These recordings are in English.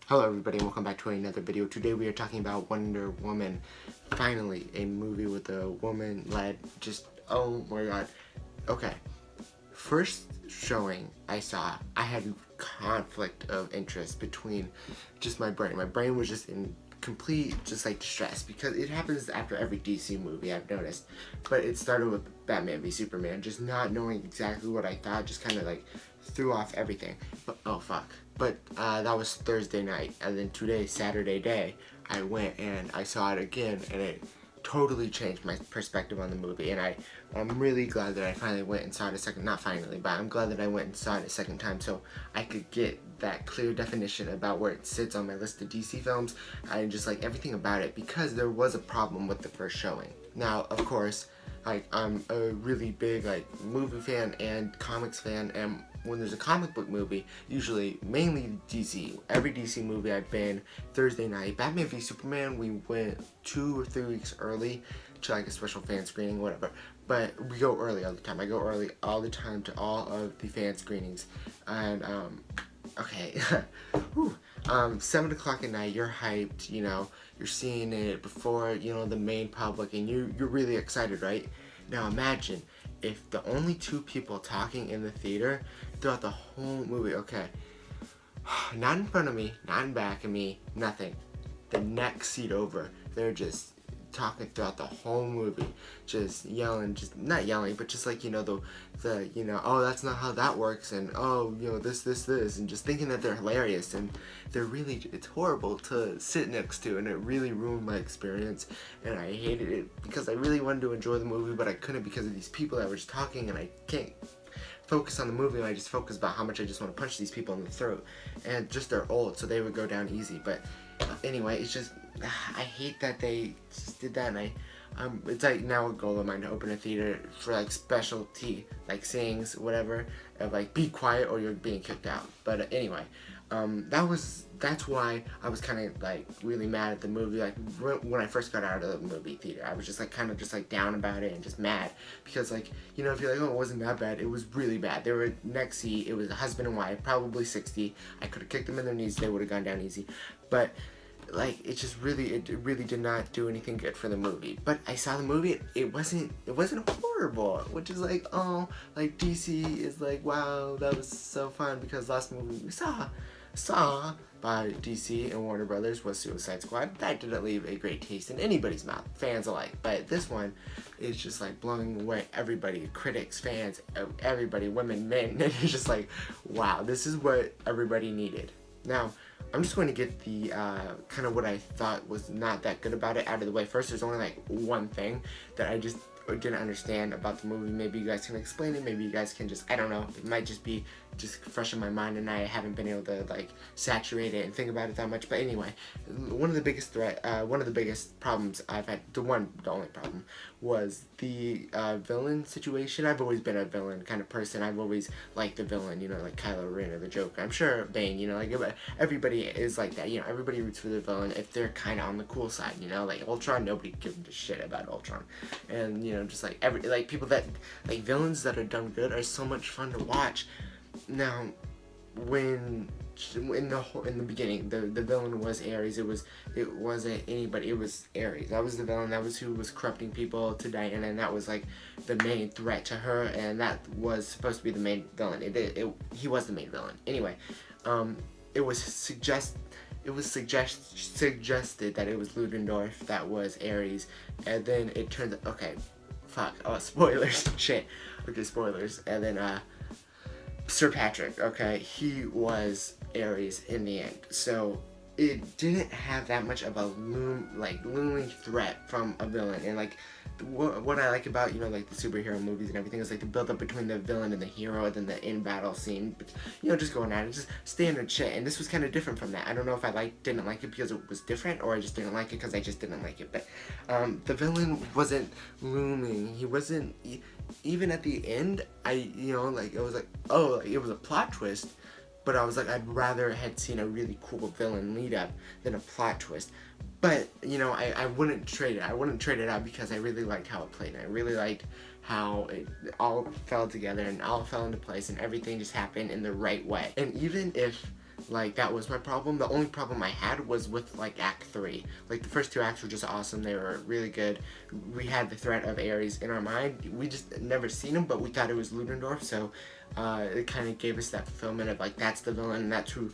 Hello everybody and welcome back to another video. Today we are talking about Wonder Woman. Finally, a movie with a woman led, oh my god. Okay, first showing I saw, I had conflict of interest between just my brain. My brain was just in complete distress because it happens after every DC movie I've noticed. But it started with Batman v Superman, just not knowing exactly what I thought, just kind of like threw off everything. But oh fuck. But that was Thursday night, and then today, Saturday day, I went and I saw it again, and it totally changed my perspective on the movie. And I'm really glad that I finally went and saw it a second, not finally, but I'm glad that I went and saw it a second time so I could get that clear definition about where it sits on my list of DC films and just like everything about it, because there was a problem with the first showing. Now, of course, I'm a really big movie fan and comics fan, and when there's a comic book movie, usually mainly DC. Every DC movie I've been Thursday night. Batman v Superman, we went 2 or 3 weeks early to like a special fan screening, whatever. But we go early all the time. I go early all the time to all of the fan screenings, and okay. 7 o'clock at night, you're hyped, you're seeing it before, the main public, and you're really excited, right? Now imagine if the only two people talking in the theater throughout the whole movie, okay, not in front of me, not in back of me, nothing. The next seat over, they're just talking throughout the whole movie, just yelling, just not yelling, but just like oh, that's not how that works, and oh, this, and just thinking that they're hilarious, and it's horrible to sit next to, and it really ruined my experience, and I hated it because I really wanted to enjoy the movie, but I couldn't because of these people that were just talking, and I can't focus on the movie, and I just focus about how much I just want to punch these people in the throat, and just they're old, so they would go down easy. But anyway, it's just I hate that they just did that, and it's like now a goal of mine to open a theater for like specialty like sayings, whatever, of like be quiet or you're being kicked out. But anyway, that's why I was kind of like really mad at the movie. Like when I first got out of the movie theater, I was just like kind of just like down about it and just mad because like if you're like, oh, it wasn't that bad, it was really bad. They were next seat, it was a husband and wife, probably 60. I could have kicked them in their knees, they would have gone down easy. But like it really did not do anything good for the movie. But I saw the movie, it wasn't horrible, which is like, oh, like DC is like, wow, that was so fun, because last movie we saw by DC and Warner Brothers was Suicide Squad. That didn't leave a great taste in anybody's mouth, fans alike. But this one is just like blowing away everybody, critics, fans, everybody, women, men. And it's just like, wow, this is what everybody needed. Now, I'm just going to get the kind of what I thought was not that good about it out of the way first. There's only like one thing that I just didn't understand about the movie. Maybe you guys can explain it. Maybe you guys can just, I don't know, it might just be just fresh in my mind and I haven't been able to like saturate it and think about it that much. But anyway, one of the biggest problems I've had, the only problem was the villain situation. I've always been a villain kind of person. I've always liked the villain, like Kylo Ren or the Joker. I'm sure Bane, like everybody is like that, everybody roots for the villain if they're kind of on the cool side, like Ultron, nobody gives a shit about Ultron. And just like people that like villains that are done good are so much fun to watch. Now, when in the beginning, the villain was Ares. It wasn't anybody. It was Ares. That was the villain. That was who was corrupting people to Diana, and that was like the main threat to her. And that was supposed to be the main villain. He was the main villain. Anyway, it was suggested that it was Ludendorff that was Ares, and then it turns out, okay, fuck, oh, spoilers, shit, okay, spoilers, and then Sir Patrick, okay, he was Ares in the end. So it didn't have that much of a looming threat from a villain. And like what I like about like the superhero movies and everything is like the build up between the villain and the hero, and then the in battle scene, just going at it, just standard shit. And this was kind of different from that. I don't know if I didn't like it because it was different, or I just didn't like it because I just didn't like it. But the villain wasn't looming. He wasn't even at the end. It was like, oh, it was a plot twist. But I was like, I'd rather had seen a really cool villain lead up than a plot twist. But, I wouldn't trade it. I wouldn't trade it out because I really liked how it played. I really liked how it all fell together and all fell into place and everything just happened in the right way. And even if Like, that was my problem. The only problem I had was with, like, Act 3. Like, the first 2 acts were just awesome. They were really good. We had the threat of Ares in our mind. We just never seen him, but we thought it was Ludendorff, so it kind of gave us that fulfillment of, like, that's the villain, and that's who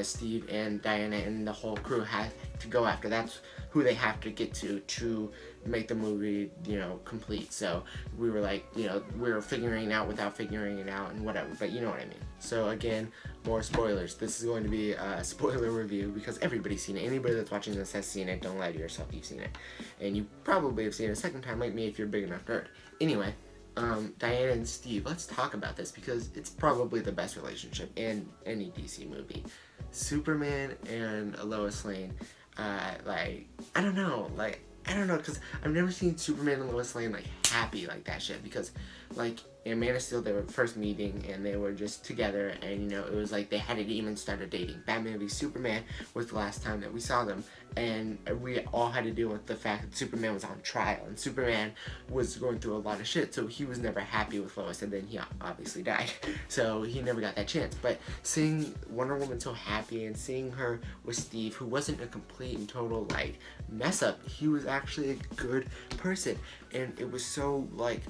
Steve and Diana and the whole crew have to go after. That's who they have to get to make the movie, you know, complete. So we were like, you know, we were figuring it out without figuring it out and whatever, but you know what I mean. So again, more spoilers. This is going to be a spoiler review because everybody's seen it. Anybody that's watching this has seen it. Don't lie to yourself, you've seen it. And you probably have seen it a second time like me if you're a big enough nerd. Anyway, Diana and Steve, let's talk about this because it's probably the best relationship in any DC movie. Superman and Lois Lane, like, I don't know, because I've never seen Superman and Lois Lane, like, happy like that shit, because, like, in Man of Steel, they were first meeting, and they were just together, and, you know, it was like they hadn't even started dating. Batman v Superman was the last time that we saw them, and we all had to deal with the fact that Superman was on trial, and Superman was going through a lot of shit, so he was never happy with Lois, and then he obviously died, so he never got that chance. But seeing Wonder Woman so happy, and seeing her with Steve, who wasn't a complete and total, like, mess up, he was actually a good person, and it was so, like,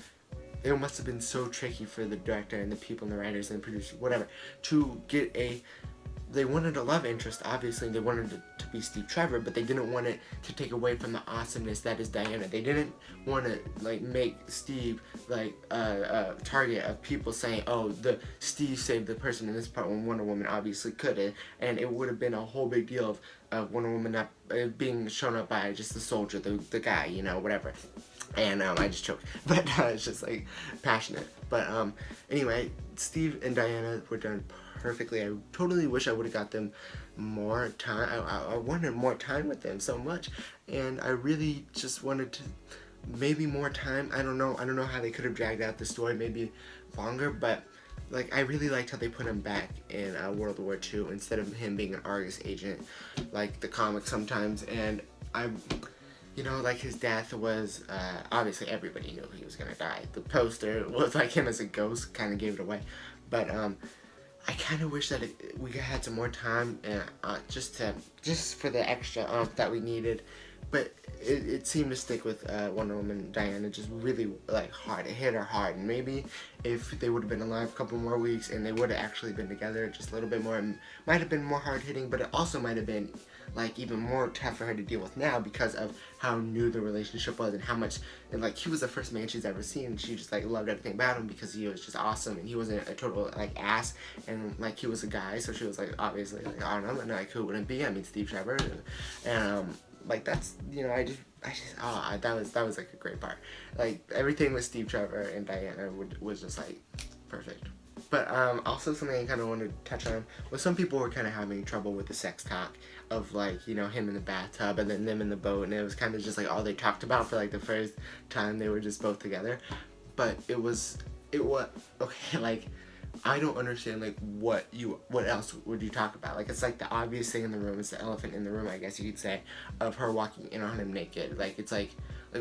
it must have been so tricky for the director and the people and the writers and the producers, whatever, to get they wanted a love interest, obviously. They wanted it to be Steve Trevor, but they didn't want it to take away from the awesomeness that is Diana. They didn't want to, like, make Steve, like, a target of people saying, oh, the Steve saved the person in this part when Wonder Woman obviously couldn't, and it would have been a whole big deal of Wonder Woman not being shown up by just the soldier, the guy, you know, whatever. And I just choked, but it's just, like, passionate. But anyway, Steve and Diana were done perfectly. I totally wish I would have got them more time. I wanted more time with them so much, and I really just wanted to maybe more time. I don't know how they could have dragged out the story maybe longer, but, like, I really liked how they put him back in World War II instead of him being an Argus agent like the comics sometimes. And you know, like, his death was, obviously everybody knew he was gonna die. The poster was, like, him as a ghost, kind of gave it away. But, I kind of wish that we had some more time, just for the extra that we needed. But it seemed to stick with Wonder Woman Diana just really, like, hard. It hit her hard. And maybe if they would have been alive a couple more weeks and they would have actually been together just a little bit more, it might have been more hard hitting, but it also might have been, like, even more tough for her to deal with now because of how new the relationship was and how much, and, like, he was the first man she's ever seen, and she just, like, loved everything about him because he was just awesome, and he wasn't a total, like, ass, and, like, he was a guy, so she was, like, obviously, like, I don't know, like, who wouldn't be? I mean, Steve Trevor, and like, that's, you know, that was, like, a great part. Like, everything with Steve Trevor and Diana was just, like, perfect. But also something I kind of wanted to touch on was some people were kind of having trouble with the sex talk of, like, you know, him in the bathtub and then them in the boat, and it was kind of just, like, all they talked about for, like, the first time they were just both together. But it was, okay, like, I don't understand, like, what else would you talk about? Like, it's, like, the obvious thing in the room, it's the elephant in the room, I guess you could say, of her walking in on him naked. Like, it's, like,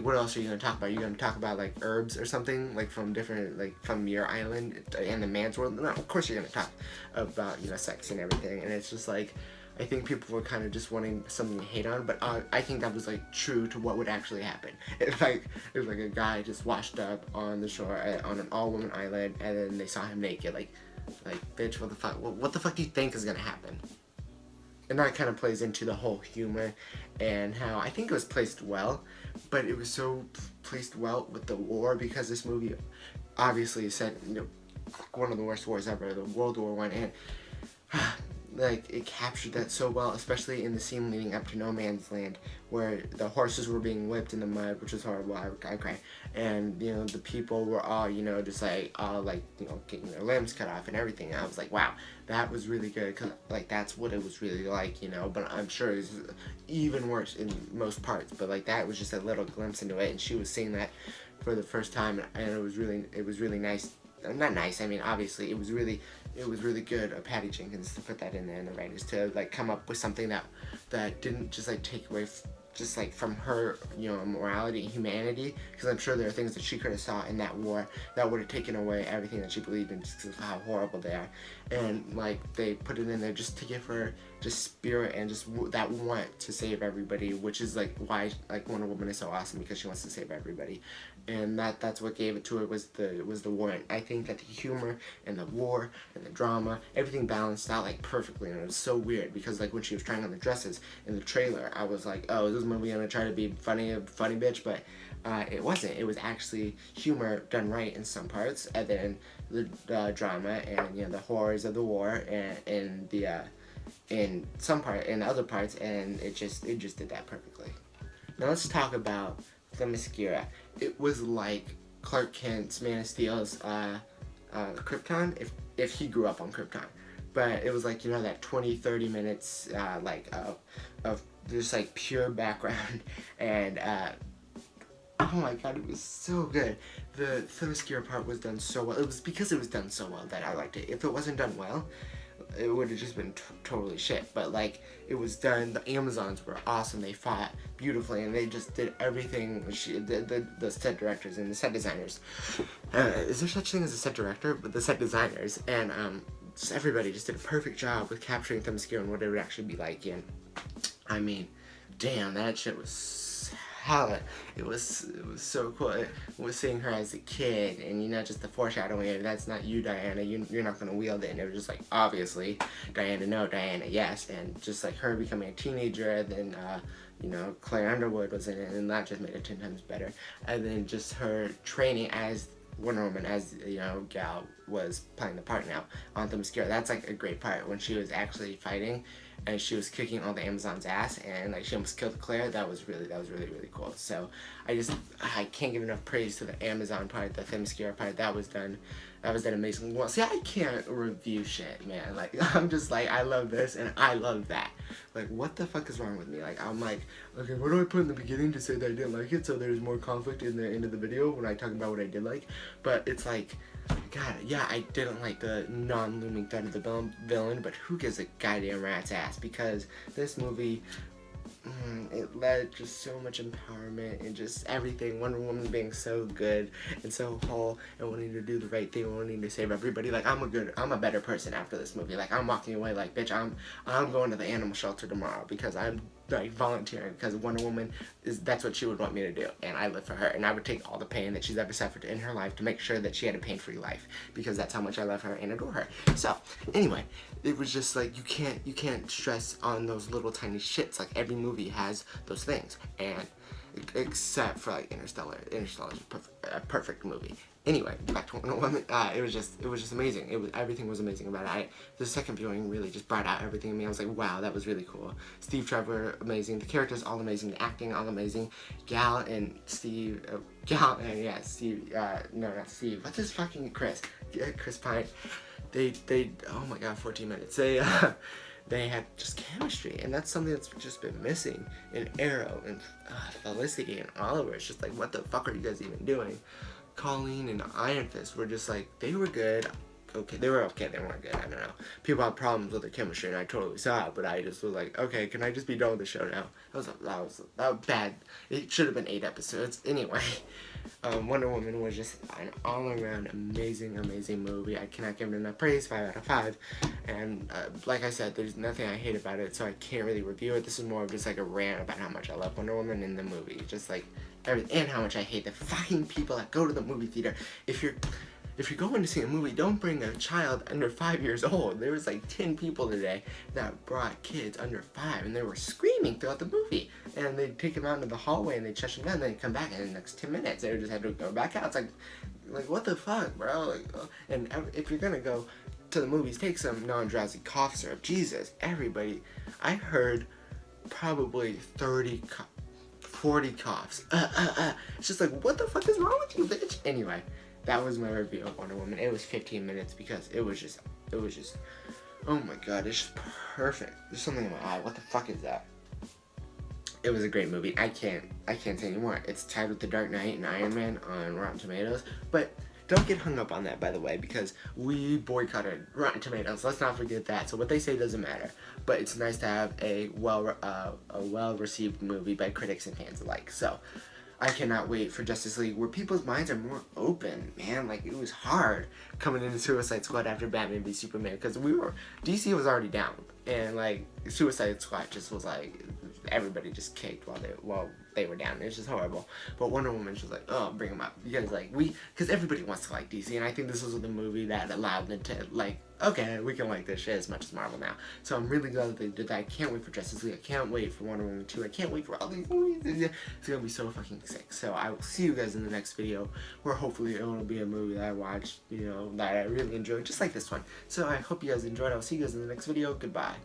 what else are you going to talk about? You're going to talk about, like, herbs or something, like, from different, like, from your island and the man's world? No, of course you're going to talk about, you know, sex and everything, and it's just, like, I think people were kind of just wanting something to hate on, but I think that was, like, true to what would actually happen. It was like a guy just washed up on the shore on an all-woman island, and then they saw him naked. Like, bitch, what the fuck? What the fuck do you think is gonna happen? And that kind of plays into the whole humor and how I think it was placed well, but it was so placed well with the war because this movie obviously is set, you know, one of the worst wars ever, the World War I, and like, it captured that so well, especially in the scene leading up to No Man's Land, where the horses were being whipped in the mud, which was horrible. I cried. And, you know, the people were all, you know, just, like, all, like, you know, getting their limbs cut off and everything. And I was like, wow, that was really good, because, like, that's what it was really like, you know. But I'm sure it's even worse in most parts. But, like, that was just a little glimpse into it, and she was seeing that for the first time, and it was really nice. Not nice, I mean, obviously, it was really good of Patty Jenkins to put that in there, and the writers to, like, come up with something that didn't just, like, take away just like from her, you know, morality and humanity, because I'm sure there are things that she could have saw in that war that would have taken away everything that she believed in, just because of how horrible they are. And like they put it in there just to give her just spirit and just that want to save everybody, which is like why like Wonder Woman is so awesome, because she wants to save everybody. And that's what gave it to her, was the war. And I think that the humor and the war and the drama, everything balanced out like perfectly. And it was so weird, because like when she was trying on the dresses in the trailer, I was like, oh, is this movie gonna try to be funny bitch? But it wasn't. It was actually humor done right in some parts, and then the drama and, you know, the horrors of the war and the in some part, in other parts, and it just did that perfectly. Now let's talk about Themyscira. It was like Clark Kent's Man of Steel's Krypton, if he grew up on Krypton. But it was like, you know, that 20-30 minutes like of just like pure background, and oh my god, it was so good. The Themyscira part was done so well. It was because it was done so well that I liked it. If it wasn't done well, it would have just been totally shit. But like, it was done. The Amazons were awesome. They fought beautifully, and they just did everything. The set directors and the set designers. Is there such thing as a set director? But the set designers and just everybody just did a perfect job with capturing Themyscira and what it would actually be like. And I mean, damn, that shit was hella. It was so cool. It was seeing her as a kid, and you know, just the foreshadowing of that's not you, Diana. You're not gonna wield it. And it was just like, obviously, Diana no, Diana yes, and just like her becoming a teenager, and then you know, Claire Underwood was in it, and that just made it 10 times better. And then just her training as Wonder Woman, as you know, Gal was playing the part now on Themyscira. That's like a great part when she was actually fighting and she was kicking all the Amazons' ass, and like she almost killed Claire. That was really cool. So I can't give enough praise to the Amazon part, the Themyscira part. That was done amazing. Well, see, I can't review shit, man. Like, I'm just like, I love this and I love that. Like, what the fuck is wrong with me? Like, I'm like, okay, what do I put in the beginning to say that I didn't like it, so there's more conflict in the end of the video when I talk about what I did like? But it's like, God, yeah, I didn't like the non-looming threat of the villain, but who gives a goddamn rat's ass? Because this movie, it led just so much empowerment and just everything. Wonder Woman being so good and so whole and wanting to do the right thing, wanting to save everybody. Like, I'm a better person after this movie. Like, I'm walking away like, bitch, I'm going to the animal shelter tomorrow because I'm like volunteering, because Wonder Woman that's what she would want me to do, and I live for her, and I would take all the pain that she's ever suffered in her life to make sure that she had a pain-free life, because that's how much I love her and adore her. So anyway, it was just like, you can't stress on those little tiny shits. Like, every movie has those things, and except for like Interstellar is a perfect movie. Anyway, back to Wonder Woman. It was just amazing. Everything was amazing about it. The second viewing really just brought out everything in me. I was like, wow, that was really cool. Steve Trevor, amazing. The characters, all amazing. The acting, all amazing. Gal and Steve, Steve, no, not Steve. What's his fucking Chris? Yeah, Chris Pine. They, oh my god, 14 minutes. They had just chemistry, and that's something that's just been missing in Arrow and Felicity and Oliver. It's just like, what the fuck are you guys even doing? Colleen and Iron Fist were just like, they were good. Okay, they were okay, they weren't good, I don't know. People have problems with their chemistry, and I totally saw it, but I just was like, okay, can I just be done with the show now? That was bad. It should have been 8 episodes. Anyway, Wonder Woman was just an all-around amazing movie. I cannot give it enough praise, 5 out of 5. And like I said, there's nothing I hate about it, so I can't really review it. This is more of just like a rant about how much I love Wonder Woman in the movie. Just like everything, and how much I hate the fucking people that go to the movie theater. If you're going to see a movie, don't bring a child under 5 years old. There was like 10 people today that brought kids under 5, and they were screaming throughout the movie. And they'd take them out into the hallway, and they'd shush them down, and they'd come back in the next 10 minutes. They would just have to go back out. It's like what the fuck, bro? Like, and if you're gonna go to the movies, take some non-drowsy cough syrup. Jesus, everybody. I heard probably 40 coughs. It's just like, what the fuck is wrong with you, bitch? Anyway, that was my review of Wonder Woman. It was 15 minutes because it was just, oh my god, it's just perfect. There's something in my eye. What the fuck is that? It was a great movie. I can't say anymore. It's tied with The Dark Knight and Iron Man on Rotten Tomatoes, but don't get hung up on that, by the way, because we boycotted Rotten Tomatoes. Let's not forget that. So what they say doesn't matter. But it's nice to have a well-received movie by critics and fans alike. So I cannot wait for Justice League, where people's minds are more open, man. Like, it was hard coming into Suicide Squad after Batman v Superman, because DC was already down, and like Suicide Squad just was like, everybody just kicked while they were down. It's just horrible. But Wonder Woman was like, oh, bring them up, because like because everybody wants to like DC, and I think this was the movie that allowed them to like, okay, we can like this shit as much as Marvel now. So I'm really glad that they did that. I can't wait for Justice League. I can't wait for Wonder Woman 2. I can't wait for all these movies. It's gonna be so fucking sick. So I will see you guys in the next video, where hopefully it will be a movie that I watched, that I really enjoyed, just like this one. So I hope you guys enjoyed. I'll see you guys in the next video. Goodbye.